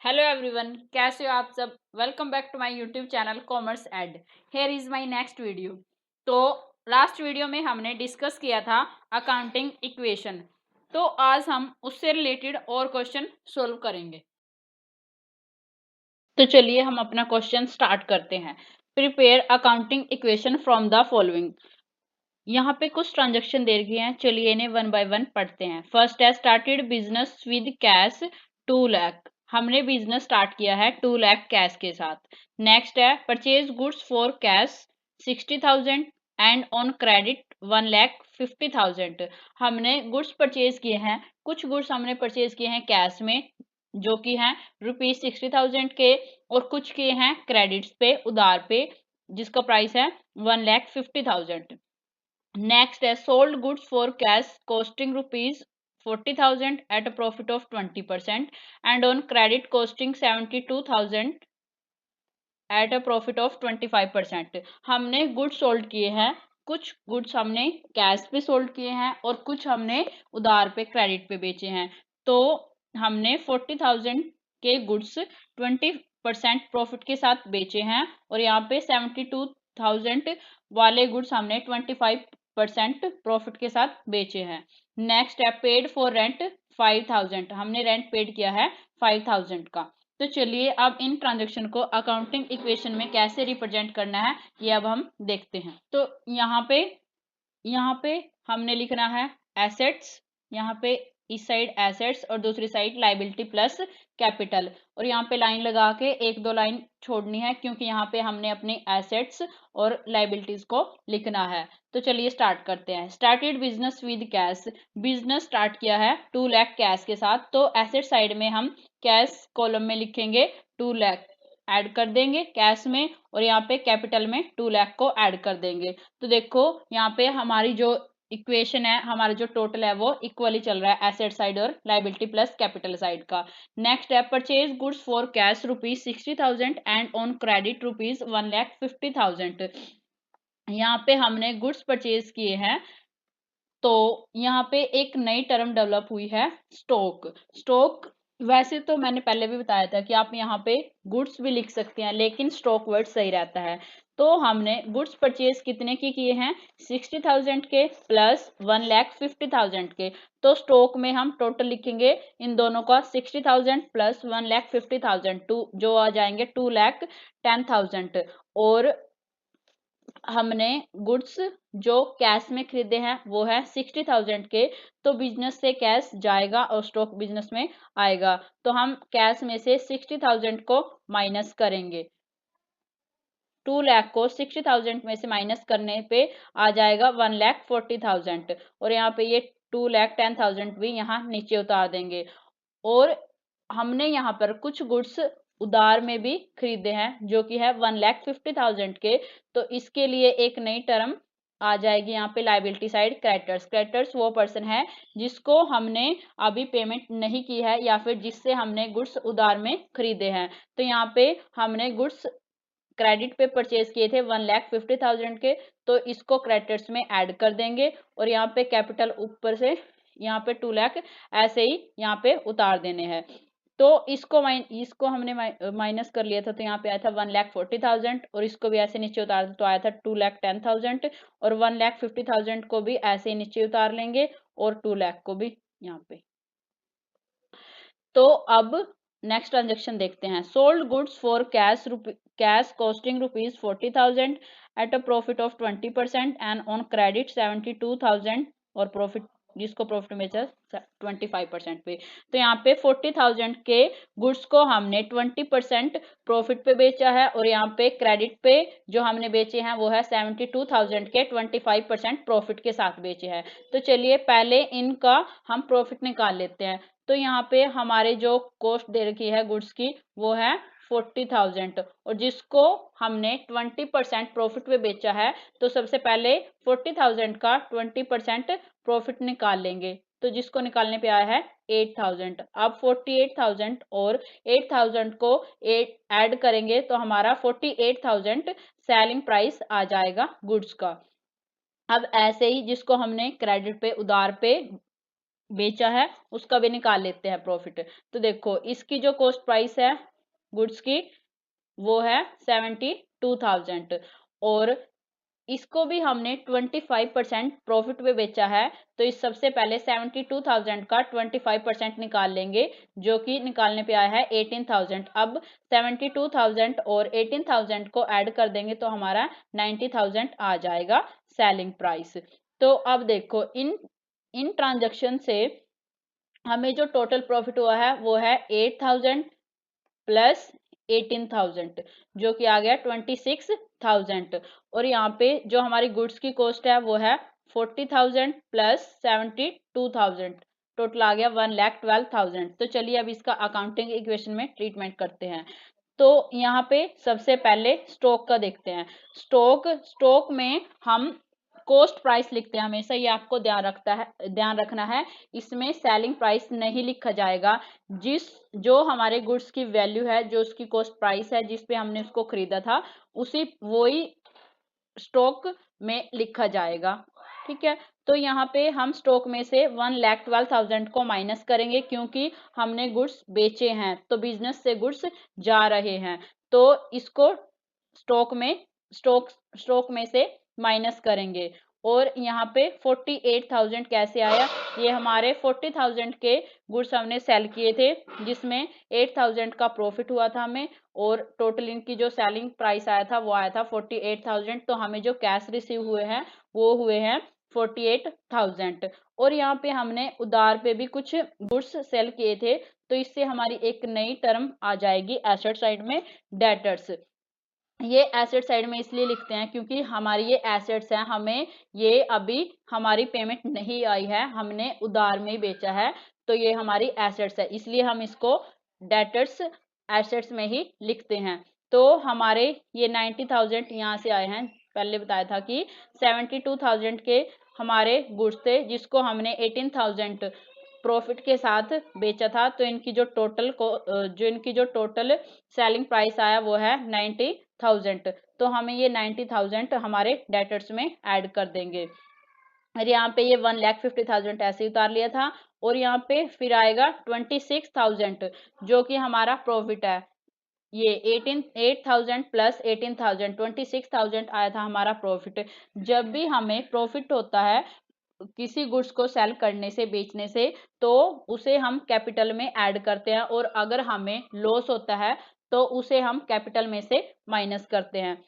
Hello everyone, कैसे हो आप सब। Welcome back to my YouTube channel commerce ad. Here is my next video. तो लास्ट वीडियो में हमने डिस्कस किया था अकाउंटिंग इक्वेशन। तो आज हम उससे रिलेटेड और क्वेश्चन सोल्व करेंगे। तो चलिए हम अपना क्वेश्चन स्टार्ट करते हैं। Prepare accounting equation from the following. यहाँ पे कुछ ट्रांजेक्शन दे रखी हैं, चलिए इन्हें वन बाय वन पढ़ते हैं। फर्स्ट है started business with cash 2 lakh. हमने बिजनेस स्टार्ट किया है 2 लाख कैश के साथ। नेक्स्ट है purchase goods for cash 60,000 and on credit 1,50,000। हमने गुड्स परचेज किए हैं, कुछ गुड्स हमने परचेज किए हैं कैश में जो कि हैं ₹60,000 के, और कुछ किए हैं क्रेडिट्स पे, उधार पे, जिसका प्राइस है 1,50,000। Next is sold goods for cash costing rupees 40,000 at a profit of 20% and on credit costing 72,000 at a profit of 25%। हमने गुड्स सोल्ड किए हैं, कुछ गुड्स हमने कैश पे सोल्ड किए हैं और कुछ हमने उधार पे क्रेडिट पे बेचे हैं। तो हमने 40,000 के गुड्स 20% प्रॉफिट के साथ बेचे हैं और यहाँ पे 72,000 वाले गुड्स हमने 25% प्रॉफिट के साथ बेचे हैं। नेक्स्ट है पेड फॉर रेंट 5,000। हमने रेंट पेड किया है 5,000 का। तो चलिए अब इन ट्रांजेक्शन को अकाउंटिंग इक्वेशन में कैसे रिप्रेजेंट करना है ये अब हम देखते हैं। तो यहाँ पे हमने लिखना है एसेट्स। यहाँ पे इस साइड एसेट्स और दूसरी साइड लाइबिलिटी प्लस कैपिटल, और यहाँ पे लाइन लगा के एक दो लाइन छोड़नी है क्योंकि यहाँ पे हमने अपनी एसेट्स और लाइबिलिटीज को लिखना है। तो चलिए स्टार्ट करते हैं। Started business with cash. Business start किया है 2 लाख कैश के साथ, तो एसेट साइड में हम कैश कॉलम में लिखेंगे 2 लाख ऐड कर देंगे कैश में, और यहाँ पे कैपिटल में 2 लाख को ऐड कर देंगे। तो देखो यहाँ पे हमारी जो इक्वेशन है, हमारा जो टोटल है वो इक्वली चल रहा है एसेट साइड और लाइबिलिटी प्लस कैपिटल साइड का। नेक्स्ट है purchase goods for cash ₹60,000 and on credit ₹1,50,000। यहाँ पे हमने गुड्स परचेज किए हैं, तो यहाँ पे एक नई टर्म डेवलप हुई है स्टॉक। स्टॉक वैसे तो मैंने पहले भी बताया था कि आप यहाँ पे गुड्स भी लिख सकते हैं, लेकिन स्टॉक वर्ड सही रहता है। तो हमने गुड्स परचेज कितने की किए हैं 60,000 के प्लस 1,50,000 के। तो स्टॉक में हम टोटल लिखेंगे इन दोनों का 60,000 प्लस 1,50,000 टू जो आ जाएंगे 2,10,000। और हमने गुड्स जो कैश में खरीदे हैं वो है 60,000 के, तो बिजनेस से कैश जाएगा और स्टॉक बिजनेस में आएगा। तो हम कैश में से 60,000 को माइनस करेंगे। 2 लाख को 60,000 में से माइनस करने पे आ जाएगा 1,40,000, और यहाँ पे ये 2,10,000 भी यहाँ नीचे उतार देंगे। और हमने यहाँ पर कुछ गुड्स उधार में भी खरीदे हैं जो कि है 1,50,000 के, तो इसके लिए एक नई टर्म आ जाएगी यहाँ पे लाइबिलिटी साइड क्रेडिटर्स। क्रेडिटर्स वो पर्सन है जिसको हमने अभी पेमेंट नहीं की है या फिर जिससे हमने गुड्स उधार में खरीदे हैं। तो यहाँ पे हमने गुड्स क्रेडिट पे परचेज किए थे 1,50,000 के, तो इसको क्रेडिटर्स में ऐड कर देंगे और यहाँ पे कैपिटल ऊपर से यहाँ पे 2 लाख ऐसे ही यहाँ पे उतार देने हैं। तो इसको हमने माइनस कर लिया था, तो यहाँ पे आया था 1,40,000, और इसको भी ऐसे नीचे उतार तो आया था 2,10,000, और 1,50,000 को भी ऐसे ही नीचे उतार लेंगे और 2 लाख को भी यहाँ पे। तो अब नेक्स्ट ट्रांजेक्शन देखते हैं। Sold goods for cash costing ₹40,000 at a profit of 20% and on credit 72,000, और प्रॉफिट जिसको प्रॉफिट में 25% पे। तो यहाँ पे 40,000 के गुड्स को हमने 20% प्रॉफिट पे बेचा है, और यहाँ पे क्रेडिट पे जो हमने बेचे हैं वो है 72,000 के 25% प्रॉफिट के साथ बेचे हैं। तो चलिए पहले इनका हम प्रॉफिट निकाल लेते हैं। तो यहाँ पे हमारे जो कॉस्ट दे रखी है गुड्स की वो है 40,000, और जिसको हमने 20% प्रॉफिट पे बेचा है, तो सबसे पहले 40,000 का 20% प्रॉफिट निकाल लेंगे। तो जिसको निकालने पे आया है 8,000। अब 48,000 और 8,000 को ऐड करेंगे तो हमारा 48,000 सेलिंग प्राइस आ जाएगा गुड्स का। अब ऐसे ही जिसको हमने क्रेडिट पे उधार पे बेचा है उसका भी निकाल लेते हैं प्रॉफिट। तो देखो इसकी जो कॉस्ट प्राइस है गुड्स की वो है 72,000 और इसको भी हमने 25% प्रॉफिट पे बेचा है। तो इस सबसे पहले 72,000 का 25% निकाल लेंगे जो कि निकालने पे आया है 18,000। अब 72,000 और 18,000 को ऐड कर देंगे तो हमारा 90,000 आ जाएगा सेलिंग प्राइस। तो अब देखो इन इन ट्रांजैक्शन से हमें जो टोटल प्रॉफिट हुआ है वो है 8,000 प्लस 18,000 जो कि आ गया 26,000 और यहाँ पे जो हमारी गुड्स की कॉस्ट है वो है 40,000 प्लस 72,000 टोटल आ गया 1,12,000। तो चलिए अब इसका अकाउंटिंग इक्वेशन में ट्रीटमेंट करते हैं। तो यहाँ पे सबसे पहले स्टॉक का देखते हैं। स्टॉक में हम कॉस्ट प्राइस लिखते हैं हमेशा, ये आपको ध्यान रखना है। इसमें सेलिंग प्राइस नहीं लिखा जाएगा। जो हमारे गुड्स की वैल्यू है, जो उसकी कॉस्ट प्राइस है, जिस पे हमने उसको खरीदा था, वही स्टॉक में लिखा जाएगा। ठीक है, तो यहाँ पे हम स्टॉक में से 1,12,000 को माइनस करेंगे क्योंकि हमने गुड्स बेचे हैं तो बिजनेस से गुड्स जा रहे हैं, तो इसको स्टॉक में से माइनस करेंगे। और यहाँ पे 48,000 कैसे आया? ये हमारे 40,000 के गुड्स हमने सेल किए थे जिसमें 8,000 का प्रॉफिट हुआ था हमें और टोटल इनकी जो सेलिंग प्राइस आया था वो आया था 48,000। तो हमें जो कैश रिसीव हुए हैं वो हुए हैं 48,000। और यहाँ पे हमने उधार पे भी कुछ गुड्स सेल किए थे तो इससे हमारी एक नई टर्म आ जाएगी एसेट साइड में, डेटर्स। ये एसेट साइड में इसलिए लिखते हैं क्योंकि हमारी ये एसेट्स हैं, हमें ये अभी हमारी पेमेंट नहीं आई है, हमने उधार में ही बेचा है तो ये हमारी एसेट्स है, इसलिए हम इसको डेटर्स एसेट्स में ही लिखते हैं। तो हमारे ये 90,000 यहाँ से आए हैं। पहले बताया था कि 72,000 के हमारे गुड्स थे जिसको हमने 18,000 प्रॉफिट के साथ बेचा था। तो इनकी जो टोटल सेलिंग प्राइस आया वो है 90,000। तो हमें ये 90,000 हमारे डेटर्स में ऐड कर देंगे और यहाँ पे ये 1,50,000 ऐसे उतार लिया था। और यहाँ पे फिर आएगा 26,000 जो कि हमारा प्रॉफिट है। ये 8,000 प्लस 18,000 26,000 आया था हमारा प्रॉफिट। जब भी हमें प्रॉफिट होता है किसी गुड्स को सेल करने से, बेचने से, तो उसे हम कैपिटल में ऐड करते हैं और अगर हमें लॉस होता है तो उसे हम कैपिटल में से माइनस करते हैं।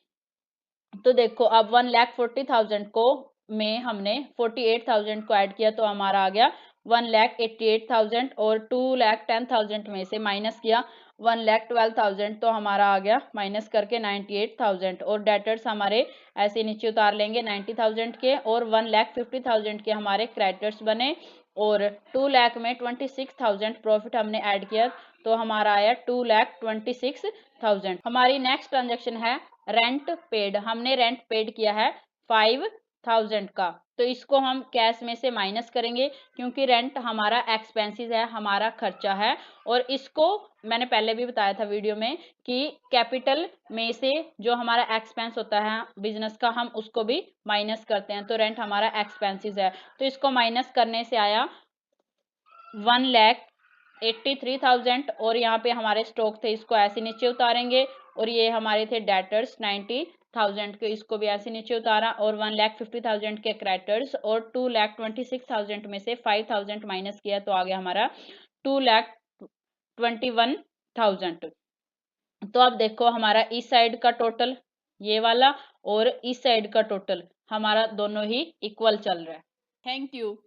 तो देखो अब 1,40,000 को में हमने 48,000 को ऐड किया तो हमारा आ गया 1,88,000 और 2,10,000 में से माइनस किया 1,12,000 तो हमारा आ गया माइनस करके 98,000। और डेटर्स हमारे ऐसे नीचे उतार लेंगे 90,000 के और 1,50,000 के हमारे क्रेडिटर्स बने और 2 लाख में 26,000 प्रॉफिट हमने ऐड किया तो हमारा आया 2,26,000। हमारी नेक्स्ट ट्रांजेक्शन है रेंट पेड। हमने रेंट पेड किया है 5,000 का, तो इसको हम कैश में से माइनस करेंगे क्योंकि रेंट हमारा एक्सपेंसेस है, हमारा खर्चा है। और इसको मैंने पहले भी बताया था वीडियो में कि कैपिटल में से जो हमारा एक्सपेंस होता है बिजनेस का, हम उसको भी माइनस करते हैं। तो रेंट हमारा एक्सपेंसेस है तो इसको माइनस करने से आया 1,83,000। और यहाँ पे हमारे स्टॉक थे, इसको ऐसे नीचे उतारेंगे और ये हमारे थे डेटर्स 90,000 के, इसको भी ऐसे नीचे उतारा और 1,50,000 के क्रेडिटर्स और 2,26,000 में से 5,000 माइनस किया तो आ गया हमारा 2,21,000। तो अब देखो हमारा इस साइड का टोटल ये वाला और इस साइड का टोटल हमारा दोनों ही इक्वल चल रहा है। Thank you.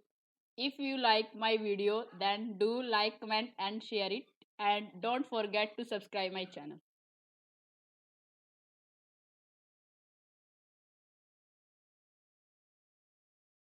If you like my video then do like, comment and share it and don't forget to subscribe my channel.